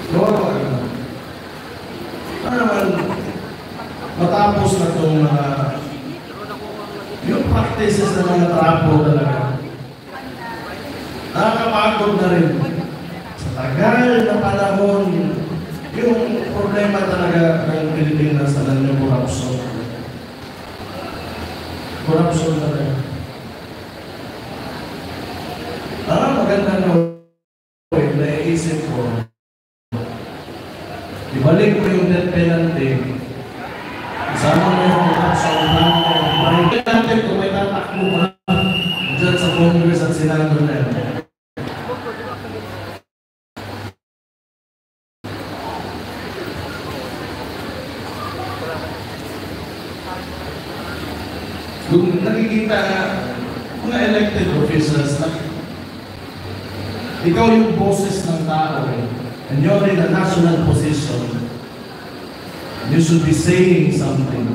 Kawawa naman. Ano naman, matapos na itong mga yung practices ng mga trapo talaga. Nakakapagod na rin. Sa tagal na panahon, yung problema talaga ng Pilipinas na yung corruption. Corruption talaga. Maganda na naiisip ko. Ibalik mo yung death penalty. Isama mo yung corruption natin. Maringin natin kung may tatakbo ka dyan sa Congress at Senado na yan. Kung nakikita mga elected officials na ikaw yung boses ng tao and you're in a national position, you should be saying something.